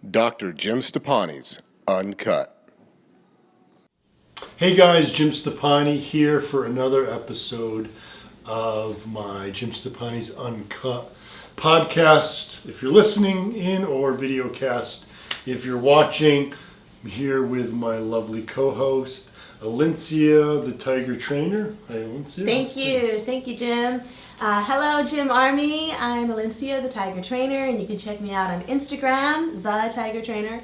Dr. Jim Stoppani's Uncut. Hey guys, Jim Stoppani here for another episode of my Jim Stoppani's Uncut podcast. If you're listening in, or videocast if you're watching, I'm here with my lovely co-host, Alencia, the Tiger Trainer. Hi, Alencia. Thank you, Jim. Hello, Jim Army. I'm Alencia, the Tiger Trainer, and you can check me out on Instagram, the Tiger Trainer,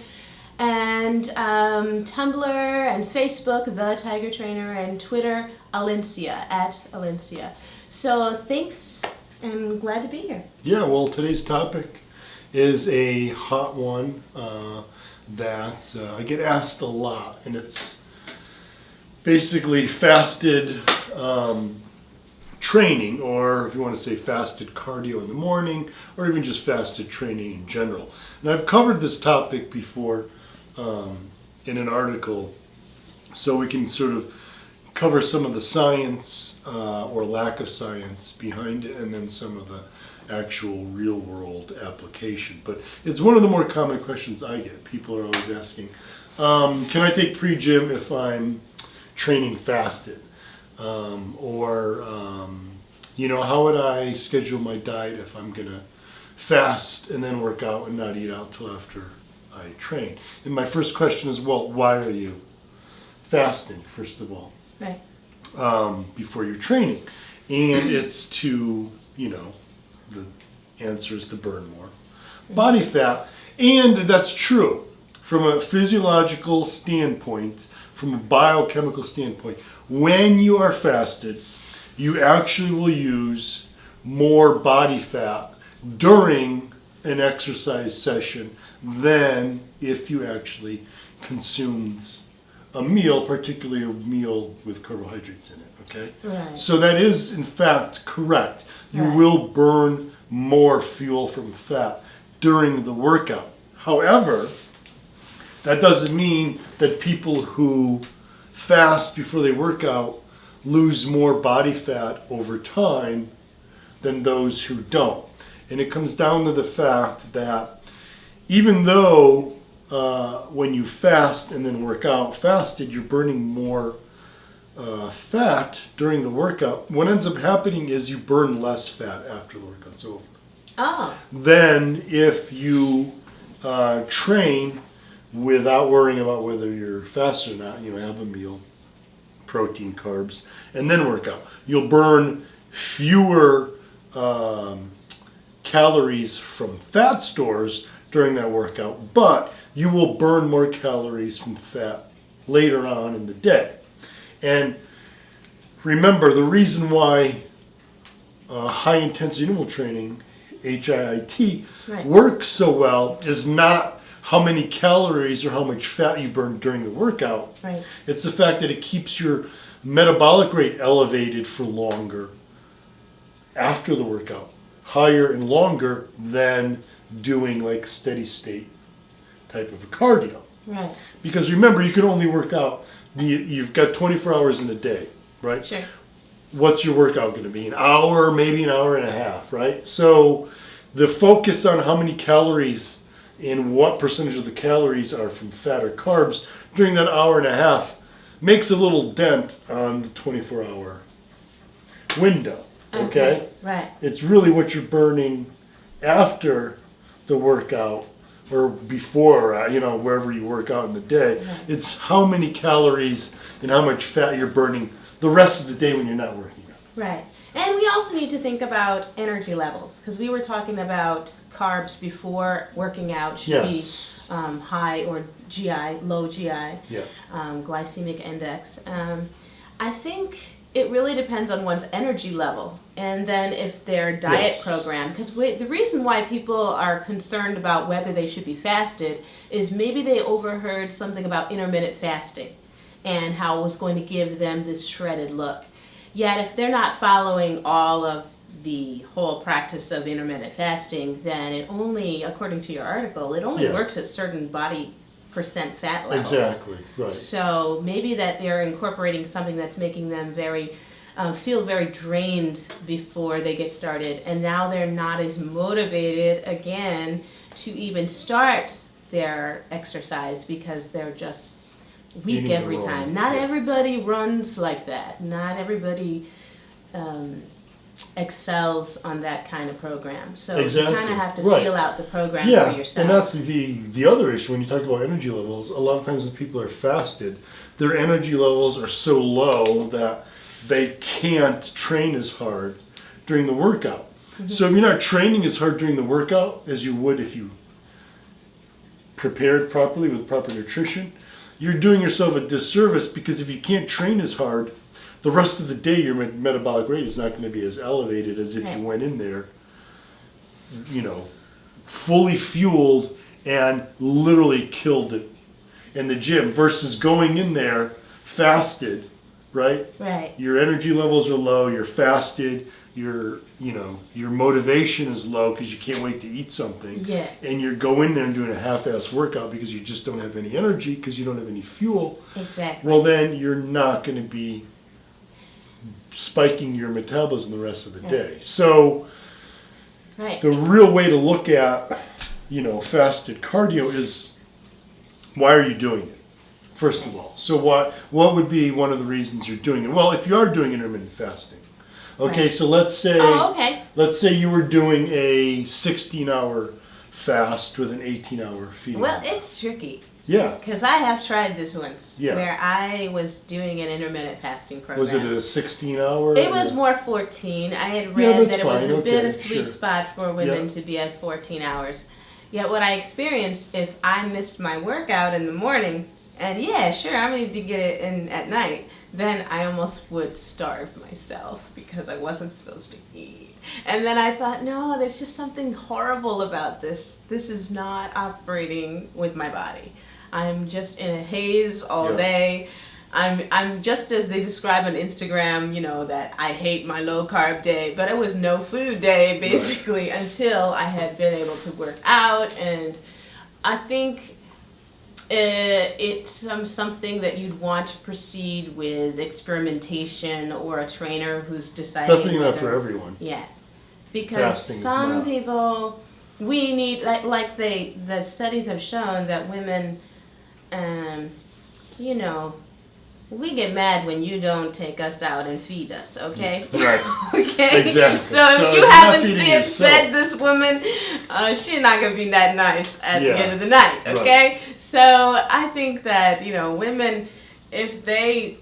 and Tumblr and Facebook, the Tiger Trainer, and Twitter, Alencia, @Alencia. So thanks, and glad to be here. Yeah, well, today's topic is a hot one that I get asked a lot, and it's basically fasted training, or if you want to say fasted cardio in the morning, or even just fasted training in general. And I've covered this topic before in an article, so we can sort of cover some of the science or lack of science behind it, and then some of the actual real world application. But it's one of the more common questions I get. People are always asking, can I take pre-gym if I'm training fasted? How would I schedule my diet if I'm going to fast and then work out and not eat out till after I train? And my first question is, well, why are you fasting, first of all? Right. Before you're training? And it's to, the answer is to burn more body fat. And that's true from a physiological standpoint, from a biochemical standpoint. When you are fasted, you actually will use more body fat during an exercise session than if you actually consumed a meal, particularly a meal with carbohydrates in it, okay? Right. So that is, in fact, correct. You will burn more fuel from fat during the workout. However, that doesn't mean that people who fast before they work out lose more body fat over time than those who don't. And it comes down to the fact that even though when you fast and then work out, fasted, you're burning more fat during the workout, what ends up happening is you burn less fat after the workout's over. Oh. Then if you train without worrying about whether you're fasted or not, have a meal, protein, carbs, and then work out, you'll burn fewer calories from fat stores during that workout, but you will burn more calories from fat later on in the day. And remember, the reason why high intensity interval training, HIIT, works so well is not how many calories or how much fat you burn during the workout. Right. It's the fact that it keeps your metabolic rate elevated for longer after the workout, higher and longer than doing like steady state type of a cardio. Right. Because remember, you can only work out, you've got 24 hours in a day, right? Sure. What's your workout going to be? An hour, maybe an hour and a half, right? So the focus on how many calories and what percentage of the calories are from fat or carbs during that hour and a half makes a little dent on the 24-hour window, okay? Right. It's really what you're burning after the workout or before, wherever you work out in the day. Right. It's how many calories and how much fat you're burning the rest of the day when you're not working out. Right. And we also need to think about energy levels, because we were talking about carbs before working out should be high or GI, low GI, glycemic index. I think it really depends on one's energy level, and then if their diet program, because the reason why people are concerned about whether they should be fasted is maybe they overheard something about intermittent fasting and how it was going to give them this shredded look. Yet if they're not following all of the whole practice of intermittent fasting, then it only, according to your article, it only works at certain body percent fat levels. Exactly, right. So maybe that they're incorporating something that's making them feel very drained before they get started, and now they're not as motivated again to even start their exercise because they're just weak Eating every the wrong- time. Not yeah. everybody runs like that. Not everybody excels on that kind of program. So Exactly. you kind of have to Right. feel out the program Yeah, for yourself. and that's the other issue when you talk about energy levels. A lot of times when people are fasted, their energy levels are so low that they can't train as hard during the workout. So if you're not training as hard during the workout as you would if you prepared properly with proper nutrition, you're doing yourself a disservice, because if you can't train as hard, the rest of the day your metabolic rate is not going to be as elevated as if you Right. went in there, fully fueled and literally killed it in the gym, versus going in there fasted, right? Right. Your energy levels are low, you're fasted, your motivation is low because you can't wait to eat something. Yeah. And you go in there and doing a half-ass workout because you just don't have any energy, because you don't have any fuel. Exactly. Well, then you're not going to be spiking your metabolism the rest of the day. So right. the real way to look at, fasted cardio is, why are you doing it? First of all. So what would be one of the reasons you're doing it? Well, if you are doing intermittent fasting, okay, Right. so let's say okay. let's say you were doing a 16-hour fast with an 18-hour feeding. Well, it's tricky. Yeah. Because I have tried this once, Yeah. where I was doing an intermittent fasting program. Was it a 16-hour? It was more 14. I had Yeah, read that's that it was fine. a bit Okay, of sweet sure. spot for women Yeah. to be at 14 hours. Yet what I experienced, if I missed my workout in the morning, and yeah, sure, I'm going to get it in at night, then I almost would starve myself because I wasn't supposed to eat. And then I thought, no, there's just something horrible about this. This is not operating with my body. I'm just in a haze all Yeah. day. I'm just as they describe on Instagram, that I hate my low carb day, but it was no food day basically until I had been able to work out. And I think it's something that you'd want to proceed with experimentation, or a trainer who's deciding. It's definitely not for everyone. Yeah, because Fasting is some not. people, we need the studies have shown that women, we get mad when you don't take us out and feed us, okay? Right. Okay? Exactly. So if So you you're not haven't feeding fed yourself. this woman, she's not going to be that nice at the Yeah. end of the night, Right. okay? So I think that, women, if they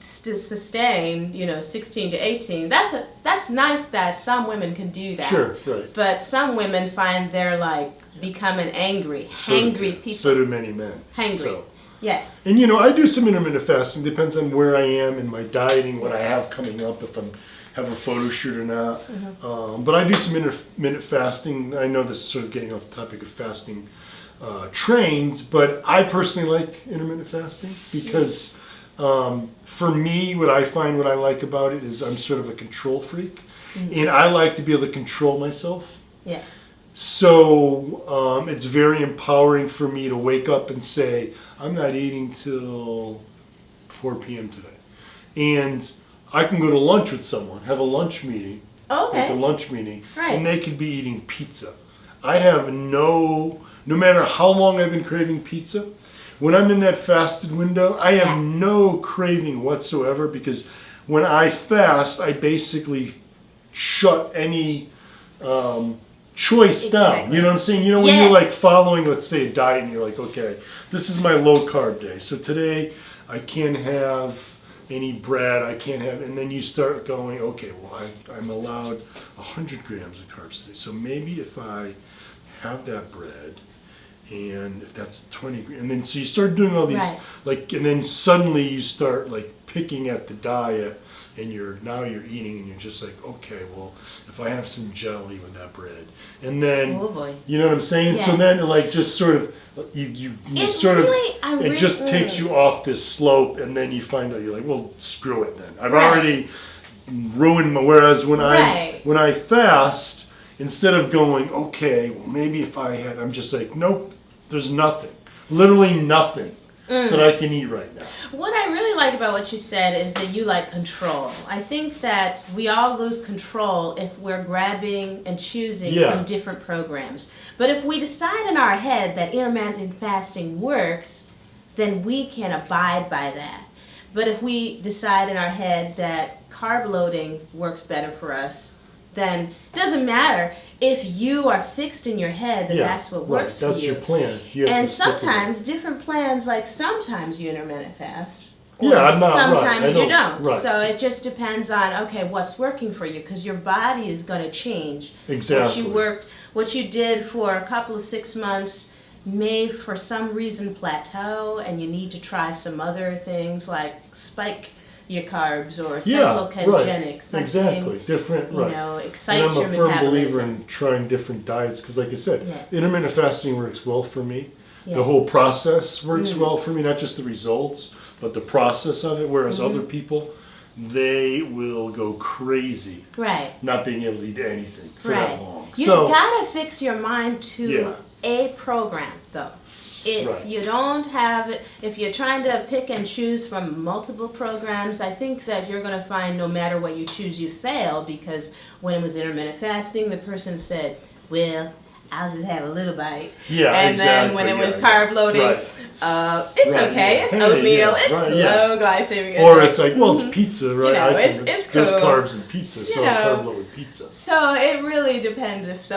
sustain, 16 to 18, that's nice that some women can do that. Sure, right. But some women find they're becoming angry, So do- hangry people. So do many men. Hangry. So. Yeah. And I do some intermittent fasting. Depends on where I am in my dieting, what I have coming up, if I have a photo shoot or not. But I do some intermittent fasting. I know this is sort of getting off the topic of fasting trains, but I personally like intermittent fasting because for me, what I like about it is I'm sort of a control freak, and I like to be able to control myself. Yeah. So it's very empowering for me to wake up and say, I'm not eating till 4 p.m. today. And I can go to lunch with someone, have a lunch meeting, Okay. like a lunch meeting, Right. and they could be eating pizza. I have no matter how long I've been craving pizza, when I'm in that fasted window, I have no craving whatsoever, because when I fast, I basically shut any choice down. Exactly. You know what I'm saying? When Yeah. you're following, let's say, a diet, and you're like, okay, this is my low carb day. So today I can't have any bread, I can't have, and then you start going, okay, well, I'm allowed 100 grams of carbs today. So maybe if I have that bread, and if that's 20, and then so you start doing all these, Right. and then suddenly you start picking at the diet, and you're eating, and you're just like, okay, well, if I have some jelly with that bread, and then, Oh boy. you know what I'm saying? So Yeah. then just sort of, you It sort really- of, it just takes you off this slope, and then you find out, you're like, well, screw it then. I've Right. already ruined whereas when Right. when I fast, instead of going, okay, well, maybe if I had, I'm just like, nope, there's nothing. Literally nothing. that I can eat right now. What I really like about what you said is that you like control. I think that we all lose control if we're grabbing and choosing from different programs. But if we decide in our head that intermittent fasting works, then we can abide by that. But if we decide in our head that carb loading works better for us, then it doesn't matter if you are fixed in your head that that's what works for you. That's your plan. And sometimes different plans, like sometimes you intermittent fast. Sometimes you don't. Right. So it just depends on, okay, what's working for you, because your body is going to change. Exactly. What you did for a couple of 6 months may for some reason plateau, and you need to try some other things like spike your carbs or cycloketogenic, something, exactly, different, excite your metabolism. And I'm a firm believer in trying different diets because, like I said, intermittent fasting works well for me. Yeah. The whole process works well for me, not just the results, but the process of it, whereas other people, they will go crazy not being able to eat anything for that long. You gotta fix your mind to a program, though. If you don't have it, if you're trying to pick and choose from multiple programs, I think that you're going to find no matter what you choose, you fail, because when it was intermittent fasting, the person said, well, I'll just have a little bite. Yeah, and then when it was carb loading, it's okay, it's oatmeal, it's low glycemic. Or it's like, well, it's pizza, right? It's cool. There's carbs in pizza, so carb loaded pizza. So it really depends if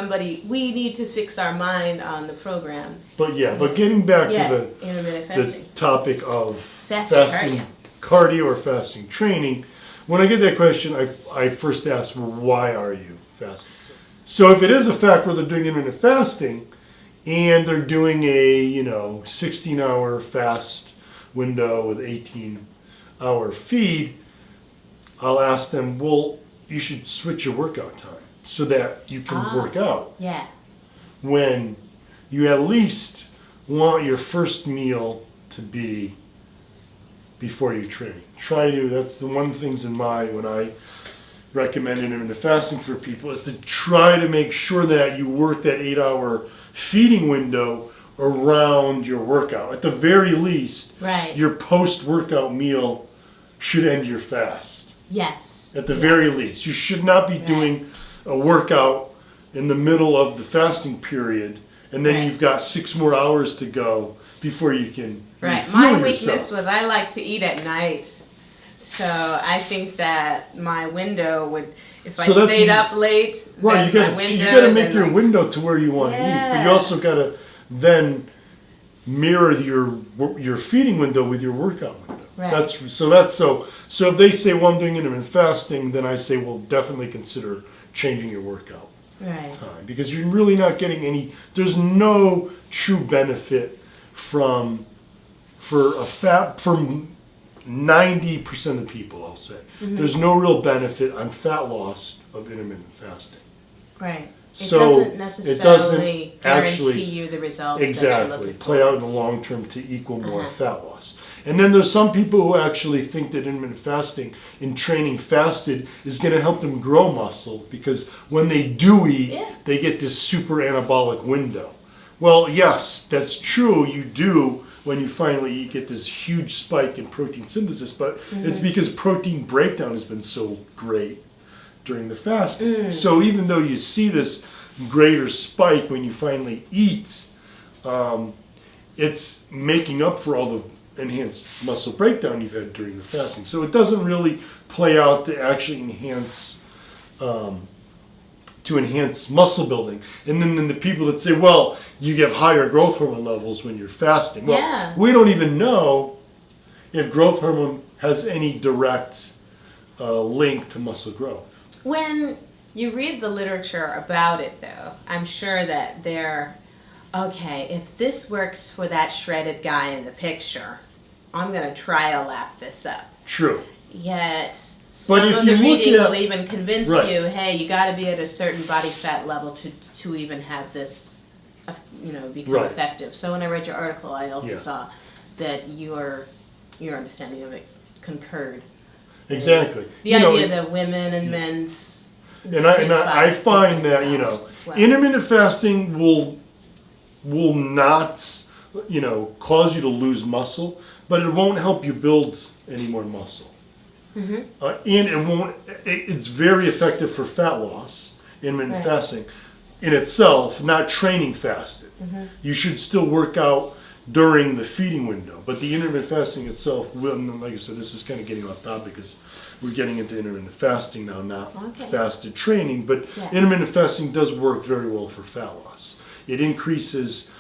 we need to fix our mind on the program. But getting back to the topic of fasting cardio or fasting training, when I get that question, I first ask, well, why are you fasting? So if it is a fact where they're doing intermittent fasting and they're doing a 16-hour fast window with 18-hour feed, I'll ask them, well, you should switch your workout time so that you can work out. Yeah. When you at least want your first meal to be before you train. That's the one things in mind when I recommend intermittent fasting for people, is to try to make sure that you work that 8-hour feeding window around your workout. At the very least, your post-workout meal should end your fast. Yes. At the very least. You should not be doing a workout in the middle of the fasting period, and then you've got 6 more hours to go before you can refuel My weakness yourself. was I like to eat at night. So I think that my window would, if I stayed up late, you got to make your window to where you want to eat, but you also got to then mirror your feeding window with your workout window. Right. So if they say, well, I'm doing intermittent fasting, then I say, well, definitely consider changing your workout time, because you're really not getting there's no true benefit from 90% of the people, I'll say. There's no real benefit on fat loss of intermittent fasting. Right. It So doesn't necessarily guarantee you the results that you're looking for. Play out in the long term to equal more fat loss. And then there's some people who actually think that intermittent fasting in training fasted is going to help them grow muscle, because when they do eat, they get this super anabolic window. Well, yes, that's true. You do. When you finally eat, get this huge spike in protein synthesis, but it's because protein breakdown has been so great during the fast. So even though you see this greater spike when you finally eat, it's making up for all the enhanced muscle breakdown you've had during the fasting. So it doesn't really play out to actually enhance muscle building. And then the people that say, well, you get higher growth hormone levels when you're fasting. Well, we don't even know if growth hormone has any direct link to muscle growth. When you read the literature about it, though, I'm sure that if this works for that shredded guy in the picture, I'm going to try to lap this up. True. Yet some of the reading will even convince you, hey, you got to be at a certain body fat level to even have this, become effective. So when I read your article, I also saw that your understanding of it concurred. Exactly. The idea that women and men's I find that intermittent fasting will not cause you to lose muscle, but it won't help you build any more muscle. And it's very effective for fat loss, intermittent fasting in itself, not training fasted. You should still work out during the feeding window, but the intermittent fasting itself will, and like I said, this is kind of getting off topic because we're getting into intermittent fasting now, not fasted training, but intermittent fasting does work very well for fat loss. It increases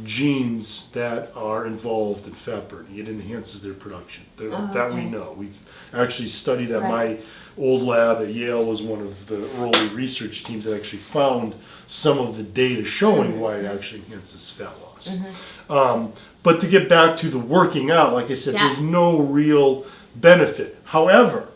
genes that are involved in fat burning. It enhances their production. That we know. We've actually studied that. My old lab at Yale was one of the early research teams that actually found some of the data showing why it actually enhances fat loss. But to get back to the working out, like I said, there's no real benefit. However,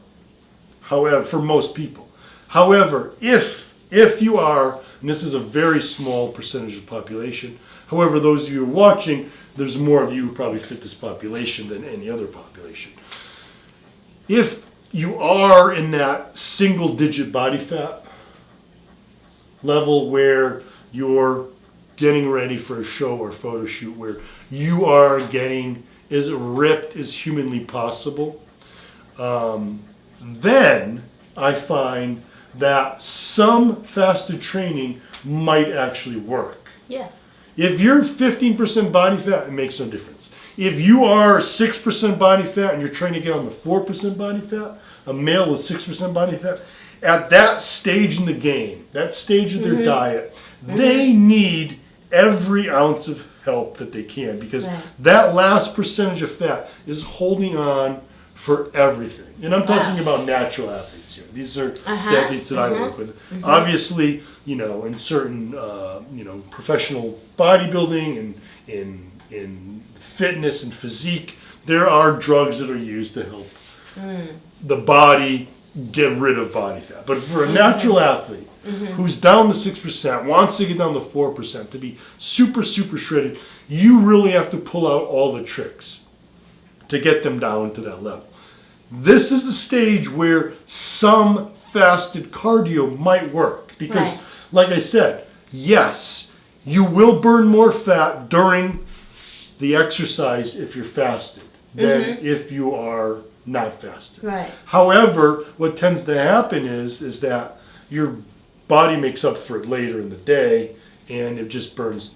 for most people. However, if you are, and this is a very small percentage of the population, however, those of you who are watching, there's more of you who probably fit this population than any other population. If you are in that single-digit body fat level where you're getting ready for a show or photo shoot, where you are getting as ripped as humanly possible, then I find that some fasted training might actually work. Yeah. If you're 15% body fat, it makes no difference. If you are 6% body fat and you're trying to get on the 4% body fat, a male with 6% body fat, at that stage in the game, that stage of their diet, they need every ounce of help that they can, because that last percentage of fat is holding on for everything. And I'm talking about natural athletes here. These are the athletes that I work with. Obviously, in certain, professional bodybuilding and in fitness and physique, there are drugs that are used to help the body get rid of body fat. But for a natural athlete who's down to 6%, wants to get down to 4%, to be super, super shredded, you really have to pull out all the tricks to get them down to that level. This is the stage where some fasted cardio might work because, like I said, yes, you will burn more fat during the exercise if you're fasted than if you are not fasted. Right. However, what tends to happen is that your body makes up for it later in the day, and it just burns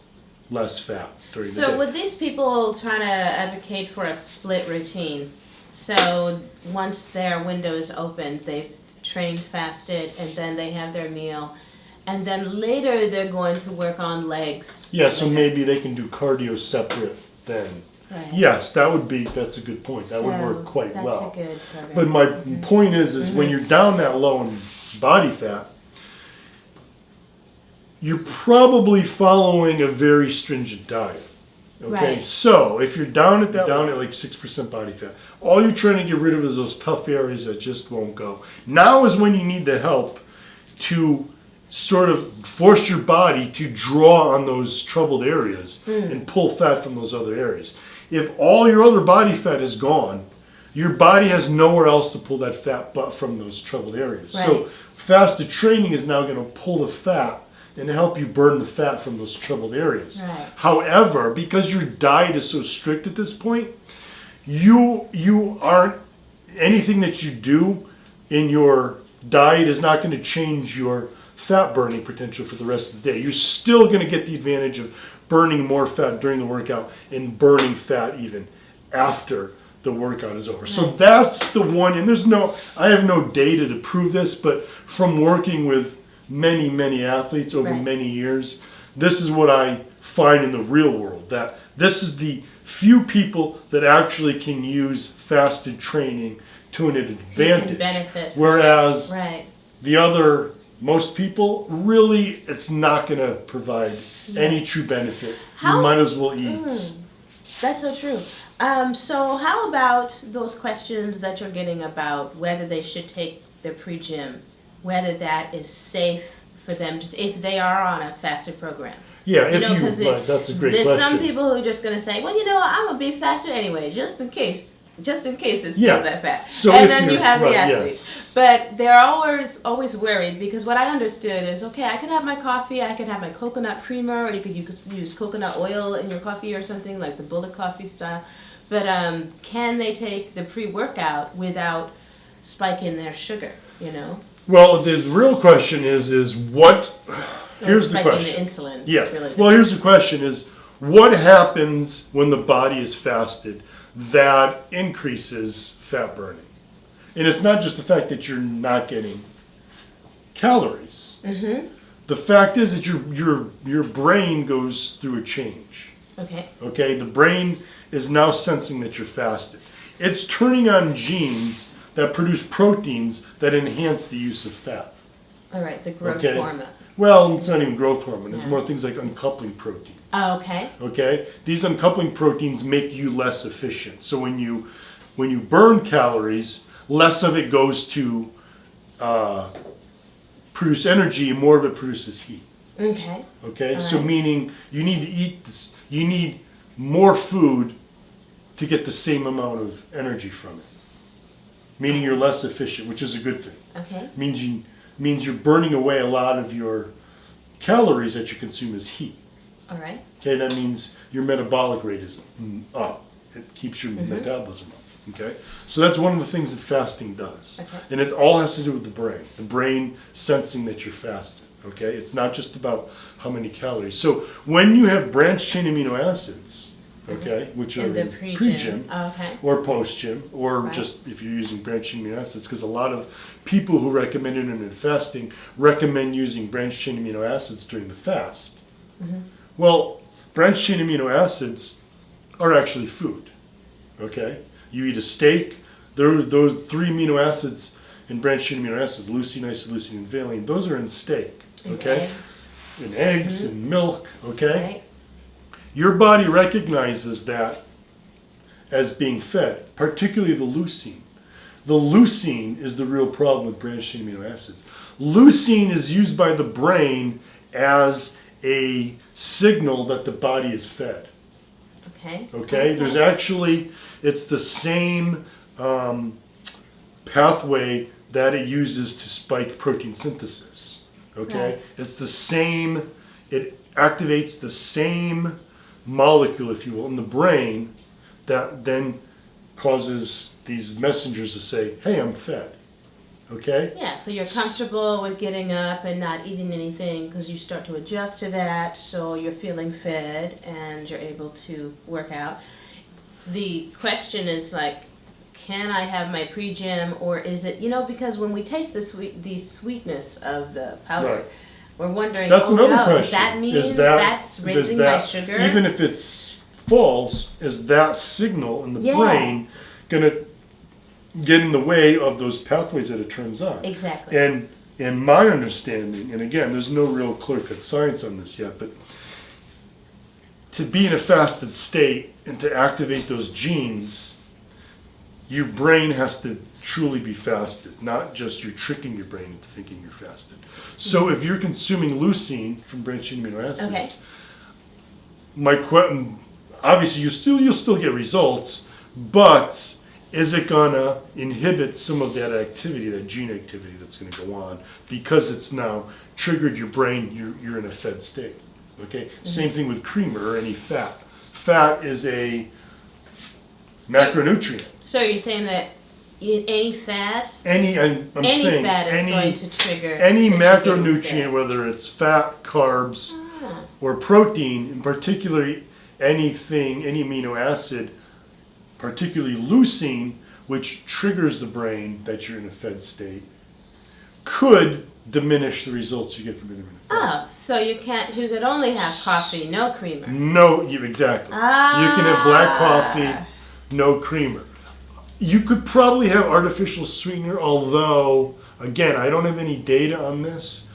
less fat during the day. So would these people trying to advocate for a split routine? So once their window is open, they've trained fasted, and then they have their meal, and then later they're going to work on legs. Yeah, so maybe they can do cardio separate then. Right. Yes, that's a good point. That would work quite well. That's a good program. But my point is when you're down that low in body fat, you're probably following a very stringent diet. Okay, Right. so if you're down at like 6% body fat, all you're trying to get rid of is those tough areas that just won't go. Now is when you need the help to sort of force your body to draw on those troubled areas and pull fat from those other areas. If all your other body fat is gone, your body has nowhere else to pull that fat but from those troubled areas. Right. So fasted training is now going to pull the fat and help you burn the fat from those troubled areas. Right. However, because your diet is so strict at this point, you aren't, anything that you do in your diet is not going to change your fat burning potential for the rest of the day. You're still going to get the advantage of burning more fat during the workout and burning fat even after the workout is over. So that's the one, and I have no data to prove this, but from working with many, many athletes over many years, this is what I find in the real world, that this is the few people that actually can use fasted training to an advantage. Benefit. Whereas most people, really, it's not going to provide any true benefit. You might as well eat. That's so true. So how about those questions that you're getting about whether they should take their pre-gym, whether that is safe for them if they are on a fasted program? Yeah, that's a great question. There's some people who are just going to say, well, I'm going to be fasted anyway, just in case. just in case it Yeah. stays that fat. So And if then you you're- have the right, athlete. yes. But they're always worried because what I understood is, okay, I can have my coffee, I can have my coconut creamer, or you could use coconut oil in your coffee or something like the bullet coffee style. But can they take the pre-workout without spiking their sugar, you know? Well, the real question is what, here's the Spiking question. the insulin. Yeah. It's really Well, here's the question is what happens when the body is fasted that increases fat burning? And it's not just the fact that you're not getting calories. Mm-hmm. The fact is that your brain goes through a change. Okay. Okay? The brain is now sensing that you're fasted. It's turning on genes that produce proteins that enhance the use of fat. All right, the growth Okay. hormone. Well, it's not even growth hormone. It's Yeah. more things like uncoupling proteins. Oh, okay. Okay? These uncoupling proteins make you less efficient. So when you burn calories, less of it goes to produce energy and more of it produces heat. Okay. Okay? All So right. meaning you need to eat this, you need more food to get the same amount of energy from it. Meaning you're less efficient, which is a good thing. Okay. Means you're burning away a lot of your calories that you consume as heat. All right. Okay, that means your metabolic rate is up. It keeps your Mm-hmm. metabolism up. Okay, so that's one of the things that fasting does, Okay. and it all has to do with the brain. The brain sensing that you're fasted. Okay, it's not just about how many calories. So when you have branched chain amino acids, okay, which are In the in pre-gym. pre-gym Oh, okay. or post-gym, or Right. just if you're using branched chain amino acids, because a lot of people who recommend intermittent fasting recommend using branched chain amino acids during the fast. Mm-hmm. Well, branched chain amino acids are actually food. Okay, you eat a steak. Those three amino acids in branched chain amino acids, leucine, isoleucine, and valine. Those are in steak. And Okay, eggs. in eggs and milk. Okay. Right. Your body recognizes that as being fed, particularly the leucine. The leucine is the real problem with branched chain amino acids. Leucine is used by the brain as a signal that the body is fed. Okay. Okay? There's actually, it's the same pathway that it uses to spike protein synthesis. Okay? Right. It's the same, it activates the same molecule, if you will, in the brain that then causes these messengers to say, hey, I'm fed. Okay? Yeah, so you're comfortable with getting up and not eating anything because you start to adjust to that, so you're feeling fed and you're able to work out. The question is like, can I have my pre-gym, or is it, because when we taste the sweetness of the powder, Right. we're wondering, That's another does question. that mean Is that's raising my sugar? Even if it's false, is that signal in the Yeah. brain going to get in the way of those pathways that it turns on? Exactly. And in my understanding, and again, there's no real clear-cut science on this yet, but to be in a fasted state and to activate those genes, your brain has to truly be fasted, not just you're tricking your brain into thinking you're fasted. So if you're consuming leucine from branched chain amino acids, Okay. Obviously you'll still get results, but is it gonna inhibit some of that activity, that gene activity that's gonna go on because it's now triggered your brain? You're in a fed state. Okay. Same thing with creamer or any fat. Fat is a macronutrient. So you're saying that any fat, I'm any saying fat is any going to trigger any that you're getting macronutrient, fat. whether it's fat, carbs, Ah, or protein, in particular any amino acid, particularly leucine, which triggers the brain that you're in a fed state, could diminish the results you get from intermittent fasting. Oh, so you could only have coffee, no creamer. No, exactly. You can have black coffee, no creamer. You could probably have artificial sweetener, although, again, I don't have any data on this,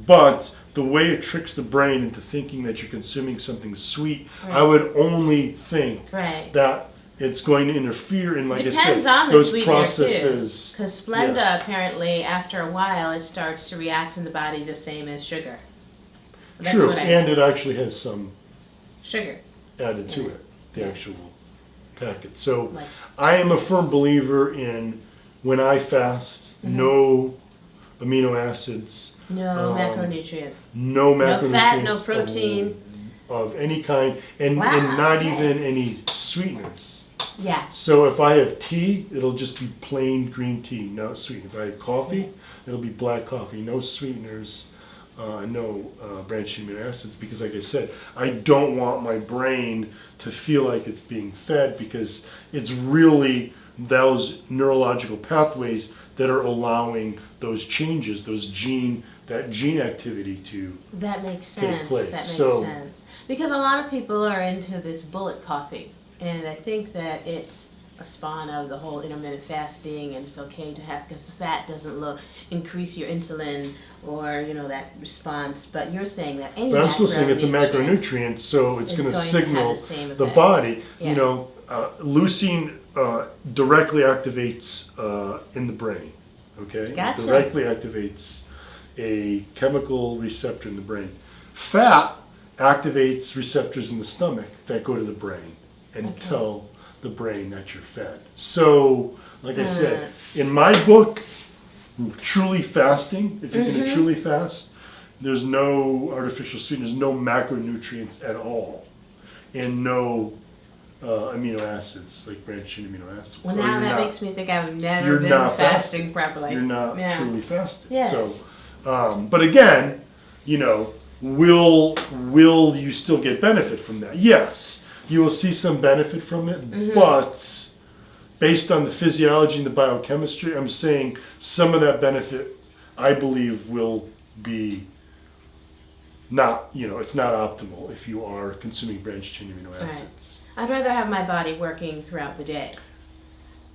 but the way it tricks the brain into thinking that you're consuming something sweet, Right. I would only think Right. that it's going to interfere in, like Depends I said, on the those sweetener processes. too. Because Splenda, apparently, after a while, it starts to react in the body the same as sugar. That's True, what I and heard. it actually has some Sugar. added to Yeah. it, the Yeah. actual packet. So Like I am a firm believer in when I fast, no amino acids, no macronutrients. no macronutrients, No fat, no protein. of any kind, and Wow, not okay. even any sweeteners. Yeah. So if I have tea, it'll just be plain green tea, no sweetener. If I have coffee, it'll be black coffee, no sweeteners, no branched amino acids. Because like I said, I don't want my brain to feel like it's being fed, because it's really those neurological pathways that are allowing those changes, that gene activity to That makes take sense. place. That makes So- sense. Because a lot of people are into this bullet coffee, and I think that it's a spawn of the whole intermittent fasting, and it's okay to have, because the fat doesn't increase your insulin or that response. But you're saying that any But I'm still saying it's a macronutrient macronutrient, so it's is going to going to have signal the same the effect. body. Yeah. Leucine directly activates in the brain. Okay, Gotcha. directly activates a chemical receptor in the brain. Fat activates receptors in the stomach that go to the brain and Okay. tell the brain that you're fed. So, like I said, in my book, truly fasting, if you're going to truly fast, there's no artificial sweeteners, no macronutrients at all, and no amino acids, like branched chain amino acids. Well, Or now you're that not- makes me think I've never you're been not fasting properly. You're not Yeah. truly fasting. Yes. So, but again, will you still get benefit from that? Yes, you will see some benefit from it, but based on the physiology and the biochemistry, I'm saying some of that benefit, I believe, will be not, it's not optimal if you are consuming branched chain amino Right. acids. I'd rather have my body working throughout the day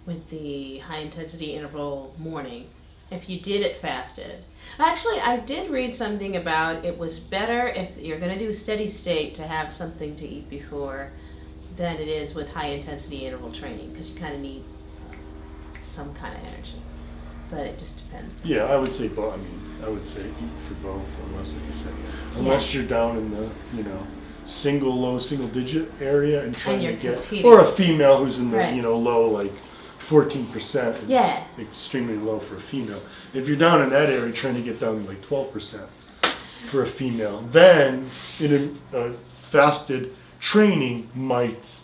with the high intensity interval morning. If you did it fasted. Actually, I did read something about it was better if you're going to do steady state to have something to eat before than it is with high intensity interval training, because you kind of need some kind of energy. But it just depends. Yeah, I would say both. I would say eat for both, unless, like you said, unless you're down in the, low single digit area and trying you're to get, competing. or a female who's in the, Right. low, like 14% is Yeah. extremely low for a female. If you're down in that area trying to get down to like 12% for a female, then fasted training might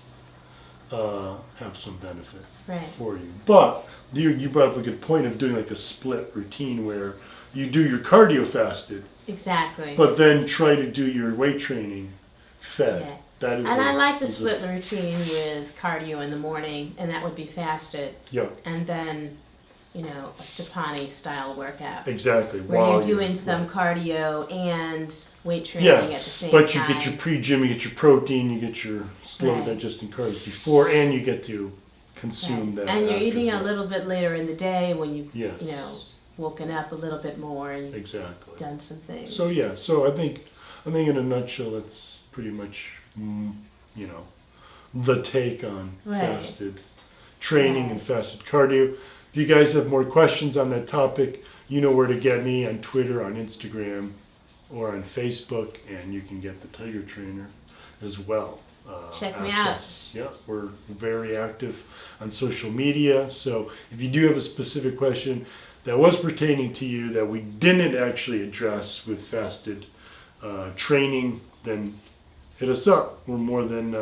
have some benefit Right. for you. But you brought up a good point of doing like a split routine where you do your cardio fasted, Exactly. but then try to do your weight training fed. Yeah. That is And I like the is split routine with cardio in the morning, and that would be fasted. Yeah, And then, a Stoppani style workout. exactly. Where While you're doing some cardio and weight training at the Yes, same but time. you get your pre-gym, you get your protein, you get your slow Right. digesting carbs before, and you get to consume Right. that. And you're after eating as a well. little bit later in the day when you've, Yes. woken up a little bit more and you've Exactly. done some things. So yeah, so I think in a nutshell, that's pretty much the take on Right. fasted training Right. and fasted cardio. If you guys have more questions on that topic, you know where to get me on Twitter, on Instagram, or on Facebook, and you can get the Tiger Trainer as well. Check me ask out. us. Yeah, we're very active on social media. So if you do have a specific question that was pertaining to you that we didn't actually address with fasted training, then hit us up. We're more than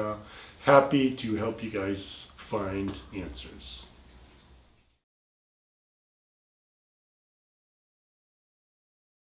happy to help you guys find answers.